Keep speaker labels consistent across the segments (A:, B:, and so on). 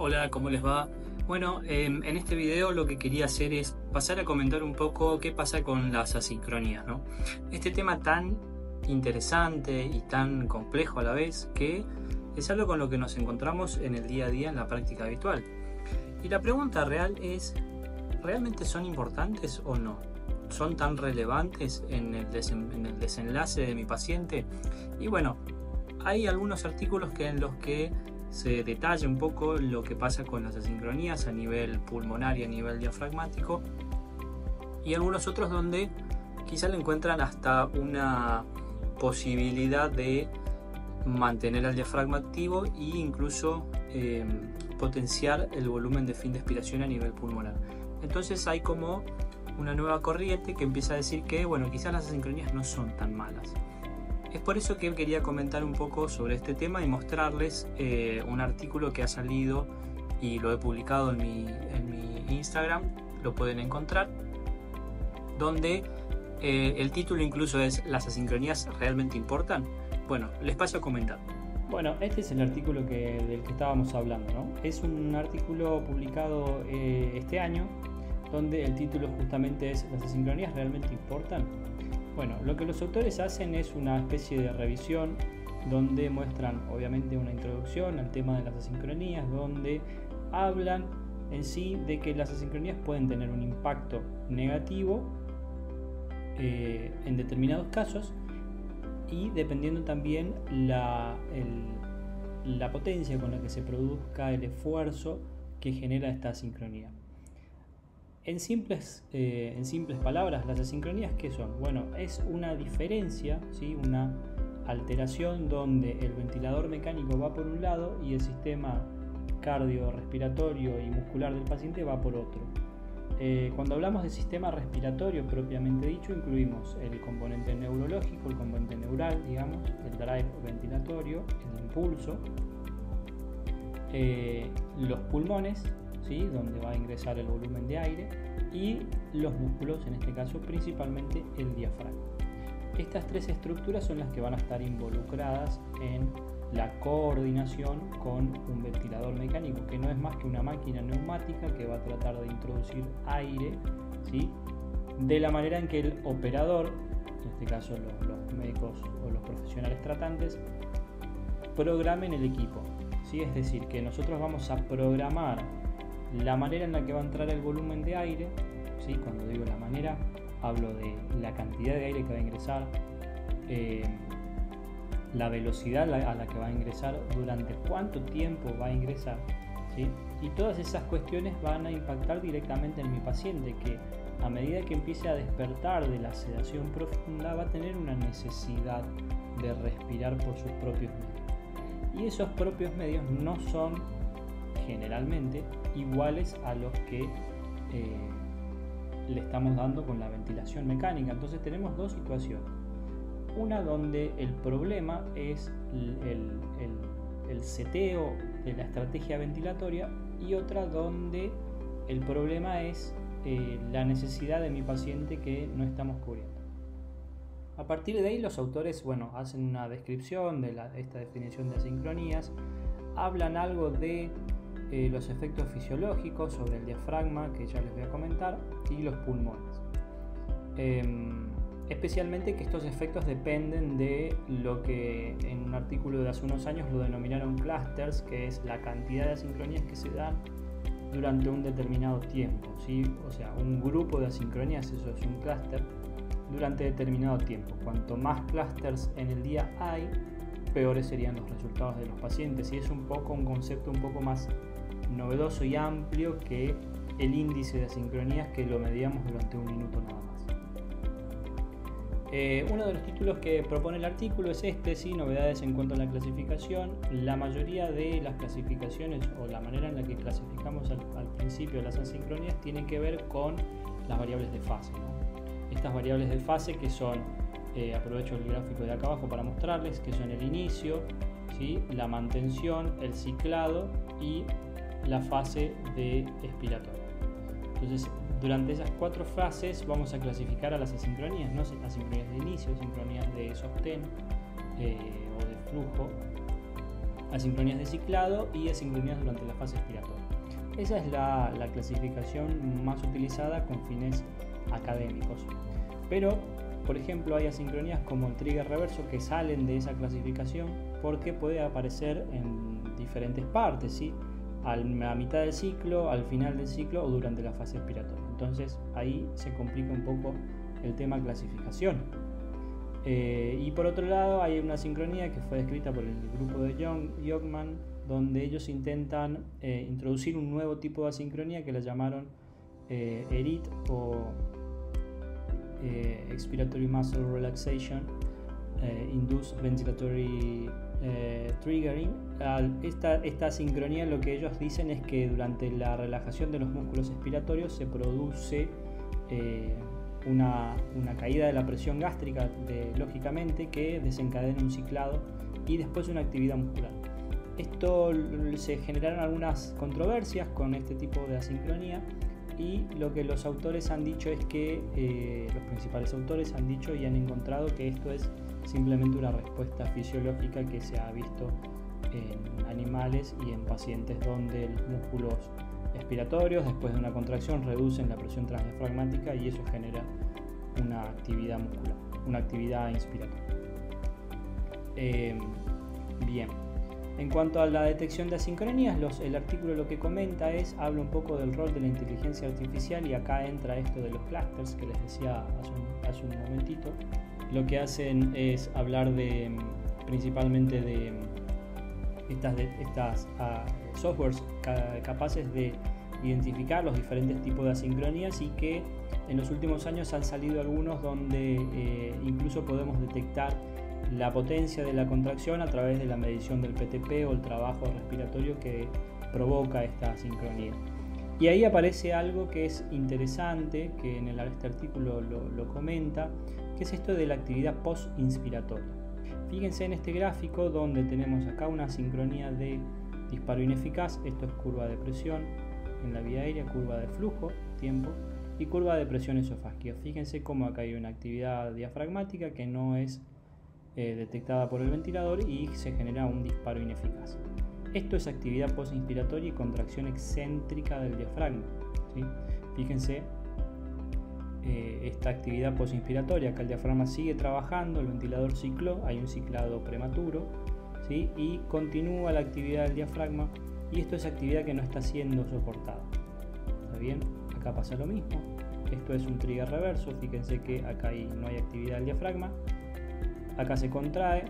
A: Hola, ¿cómo les va? Bueno, en este video lo que quería hacer es pasar a comentar un poco qué pasa con las asincronías, ¿no? Este tema tan interesante y tan complejo a la vez que es algo con lo que nos encontramos en el día a día en la práctica habitual. Y la pregunta real es, ¿realmente son importantes o no? ¿Son tan relevantes en el desenlace de mi paciente? Y bueno, hay algunos artículos en los que se detalla un poco lo que pasa con las asincronías a nivel pulmonar y a nivel diafragmático, y algunos otros donde quizá le encuentran hasta una posibilidad de mantener el diafragma activo e incluso potenciar el volumen de fin de expiración a nivel pulmonar. Entonces hay como una nueva corriente que empieza a decir que bueno, quizás las asincronías no son tan malas. Es por eso que quería comentar un poco sobre este tema y mostrarles un artículo que ha salido y lo he publicado en mi Instagram, lo pueden encontrar, donde el título incluso es ¿las asincronías realmente importan? Bueno, les paso a comentar.
B: Bueno, este es el artículo del que estábamos hablando, ¿no? Es un artículo publicado este año, donde el título justamente es ¿las asincronías realmente importan? Bueno, lo que los autores hacen es una especie de revisión donde muestran obviamente una introducción al tema de las asincronías, donde hablan en sí de que las asincronías pueden tener un impacto negativo en determinados casos y dependiendo también la potencia con la que se produzca el esfuerzo que genera esta asincronía. En simples palabras, las asincronías, ¿qué son? Bueno, es una diferencia, ¿sí? Una alteración donde el ventilador mecánico va por un lado y el sistema cardiorrespiratorio y muscular del paciente va por otro. Cuando hablamos de sistema respiratorio propiamente dicho, incluimos el componente neurológico, el componente neural, digamos, el drive ventilatorio, el impulso, los pulmones, ¿sí? Donde va a ingresar el volumen de aire, y los músculos, en este caso principalmente el diafragma. Estas tres estructuras son las que van a estar involucradas en la coordinación con un ventilador mecánico, que no es más que una máquina neumática que va a tratar de introducir aire, ¿sí? De la manera en que el operador, en este caso los médicos o los profesionales tratantes, programen el equipo, ¿sí? Es decir, que nosotros vamos a programar la manera en la que va a entrar el volumen de aire, ¿sí? Cuando digo la manera, hablo de la cantidad de aire que va a ingresar, la velocidad a la que va a ingresar, durante cuánto tiempo va a ingresar, ¿sí? Y todas esas cuestiones van a impactar directamente en mi paciente, que a medida que empiece a despertar de la sedación profunda va a tener una necesidad de respirar por sus propios medios. Y esos propios medios no son generalmente iguales a los que le estamos dando con la ventilación mecánica. Entonces tenemos dos situaciones: una donde el problema es el seteo de la estrategia ventilatoria, y otra donde el problema es la necesidad de mi paciente que no estamos cubriendo. A partir de ahí los autores hacen una descripción de esta definición de asincronías, hablan algo de los efectos fisiológicos sobre el diafragma, que ya les voy a comentar, y los pulmones. Especialmente que estos efectos dependen de lo que en un artículo de hace unos años lo denominaron clusters, que es la cantidad de asincronías que se dan durante un determinado tiempo, ¿sí? O sea, un grupo de asincronías, eso es un clúster, durante determinado tiempo. Cuanto más clusters en el día hay, peores serían los resultados de los pacientes, y es un concepto un poco más novedoso y amplio que el índice de asincronías, que lo medíamos durante un minuto nada más. Uno de los títulos que propone el artículo es ¿sí? Novedades en cuanto a la clasificación. La mayoría de las clasificaciones, o la manera en la que clasificamos al principio las asincronías, tienen que ver con las variables de fase, ¿no? Estas variables de fase que son, aprovecho el gráfico de acá abajo para mostrarles, que son el inicio, ¿sí? La mantención, el ciclado y la fase de expiratoria. Entonces, durante esas cuatro fases vamos a clasificar a las asincronías, ¿no? Asincronías de inicio, asincronías de sostén o de flujo, asincronías de ciclado y asincronías durante la fase expiratoria. Esa es la clasificación más utilizada con fines académicos. Pero, por ejemplo, hay asincronías como el trigger reverso que salen de esa clasificación porque puede aparecer en diferentes partes, ¿sí? A la mitad del ciclo, al final del ciclo o durante la fase expiratoria. Entonces ahí se complica un poco el tema clasificación. Y por otro lado hay una sincronía que fue descrita por el grupo de Jungmann, donde ellos intentan introducir un nuevo tipo de asincronía que la llamaron ERIT o Expiratory Muscle Relaxation Induced Ventilatory Triggering. Esta sincronía, lo que ellos dicen es que durante la relajación de los músculos expiratorios se produce una caída de la presión gástrica, lógicamente, que desencadena un ciclado y después una actividad muscular. Esto se generaron algunas controversias con este tipo de asincronía, y lo que los autores han dicho es que los principales autores han dicho y han encontrado que esto es simplemente una respuesta fisiológica que se ha visto en animales y en pacientes donde los músculos expiratorios después de una contracción reducen la presión transdiafragmática y eso genera una actividad muscular, una actividad inspiratoria. Bien, en cuanto a la detección de asincronías, el artículo lo que comenta habla un poco del rol de la inteligencia artificial, y acá entra esto de los clusters que les decía hace un momentito. Lo que hacen es hablar principalmente de estas softwares capaces de identificar los diferentes tipos de asincronías, y que en los últimos años han salido algunos donde incluso podemos detectar la potencia de la contracción a través de la medición del PTP o el trabajo respiratorio que provoca esta asincronía. Y ahí aparece algo que es interesante, que en este artículo lo comenta, que es esto de la actividad post-inspiratoria. Fíjense en este gráfico donde tenemos acá una sincronía de disparo ineficaz, esto es curva de presión en la vía aérea, curva de flujo, tiempo, y curva de presión esofágica. Fíjense cómo acá hay una actividad diafragmática que no es detectada por el ventilador y se genera un disparo ineficaz. Esto es actividad postinspiratoria y contracción excéntrica del diafragma, ¿sí? Fíjense esta actividad postinspiratoria, acá el diafragma sigue trabajando, el ventilador cicló, hay un ciclado prematuro, ¿sí? Y continúa la actividad del diafragma, y esto es actividad que no está siendo soportada. ¿Está bien? Acá pasa lo mismo. Esto es un trigger reverso, fíjense que acá no hay actividad del diafragma, acá se contrae,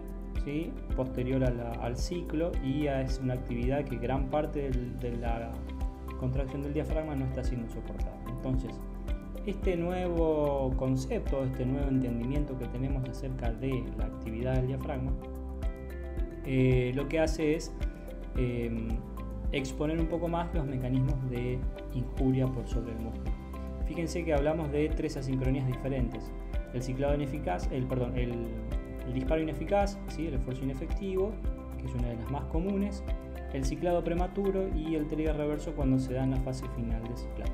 B: ¿sí? Posterior al ciclo, y es una actividad que gran parte de la contracción del diafragma no está siendo soportada. Entonces, este nuevo concepto, este nuevo entendimiento que tenemos acerca de la actividad del diafragma, lo que hace es exponer un poco más los mecanismos de injuria por sobre el músculo. Fíjense que hablamos de 3 asincronías diferentes: el ciclado ineficaz, el disparo ineficaz, ¿sí? El esfuerzo inefectivo, que es una de las más comunes, el ciclado prematuro y el trigger reverso cuando se da en la fase final del ciclado.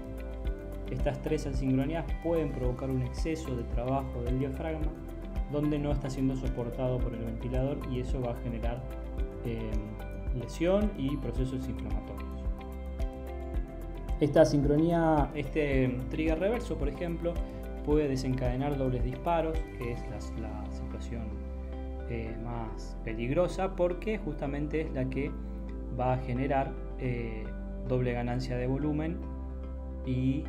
B: Estas 3 asincronías pueden provocar un exceso de trabajo del diafragma donde no está siendo soportado por el ventilador, y eso va a generar lesión y procesos inflamatorios. Esta asincronía, este trigger reverso, por ejemplo, puede desencadenar dobles disparos, que es la situación más peligrosa, porque justamente es la que va a generar doble ganancia de volumen y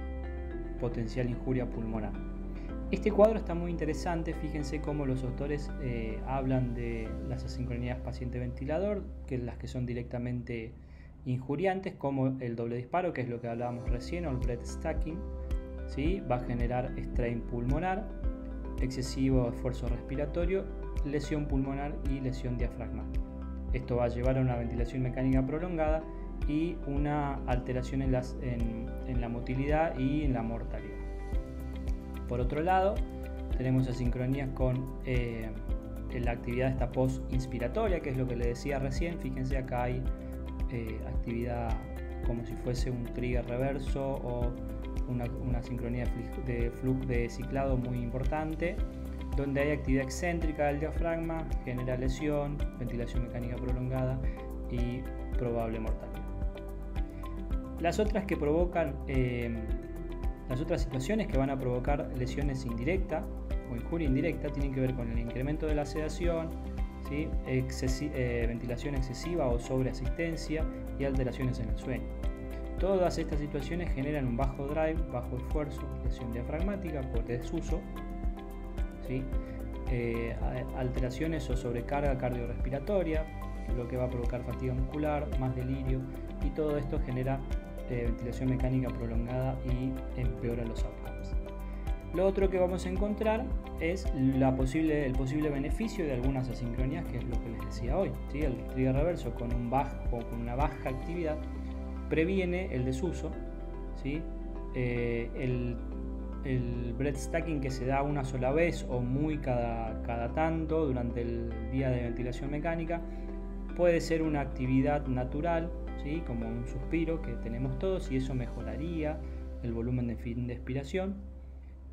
B: potencial injuria pulmonar. Este cuadro está muy interesante. Fíjense cómo los autores hablan de las asincronías paciente-ventilador, que las que son directamente injuriantes, como el doble disparo, que es lo que hablábamos recién, o el breath stacking, ¿sí? Va a generar strain pulmonar, excesivo esfuerzo respiratorio, lesión pulmonar y lesión diafragmática. Esto va a llevar a una ventilación mecánica prolongada y una alteración en la motilidad y en la mortalidad. Por otro lado, tenemos asincronías con la actividad esta post-inspiratoria, que es lo que les decía recién. Fíjense, acá hay actividad como si fuese un trigger reverso o una sincronía de ciclado muy importante, donde hay actividad excéntrica del diafragma, genera lesión, ventilación mecánica prolongada y probable mortalidad. Las otras que provocan, las otras situaciones que van a provocar lesiones indirectas o injuria indirecta tienen que ver con el incremento de la sedación, ¿sí? Ventilación excesiva o sobreasistencia y alteraciones en el sueño. Todas estas situaciones generan un bajo drive, bajo esfuerzo, lesión diafragmática por desuso, ¿sí? Alteraciones o sobrecarga cardiorrespiratoria, lo que va a provocar fatiga muscular, más delirio, y todo esto genera ventilación mecánica prolongada y empeora los outcomes. Lo otro que vamos a encontrar es el posible beneficio de algunas asincronías, que es lo que les decía hoy, ¿sí? El trigger reverso con una baja actividad previene el desuso, ¿sí? El breath stacking que se da una sola vez o muy cada tanto durante el día de ventilación mecánica puede ser una actividad natural, ¿sí? Como un suspiro que tenemos todos, y eso mejoraría el volumen de fin de expiración.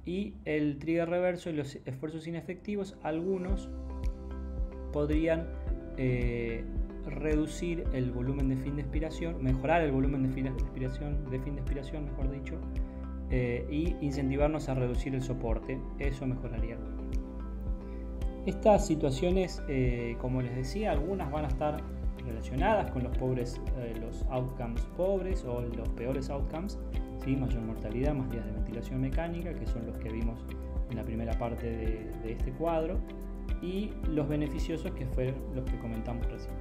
B: Y el trigger reverso y los esfuerzos inefectivos, algunos podrían reducir el volumen de fin de expiración, mejorar el volumen de fin de expiración, mejor dicho, y incentivarnos a reducir el soporte. Eso mejoraría el volumen. Estas situaciones, como les decía, algunas van a estar relacionadas con los outcomes pobres o los peores outcomes, ¿sí? Mayor mortalidad, más días de ventilación mecánica, que son los que vimos en la primera parte de este cuadro, y los beneficiosos, que fueron los que comentamos recién.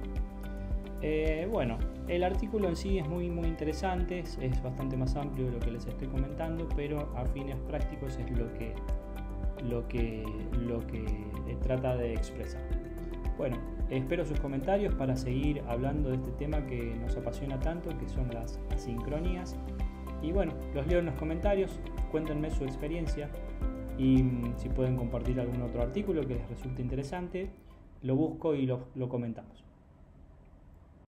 B: Bueno, el artículo en sí es muy interesante, es bastante más amplio de lo que les estoy comentando, pero a fines prácticos es lo que trata de expresar. Bueno, espero sus comentarios para seguir hablando de este tema que nos apasiona tanto, que son las asincronías. Y bueno, los leo en los comentarios, cuéntenme su experiencia, y si pueden compartir algún otro artículo que les resulte interesante, lo busco y lo comentamos.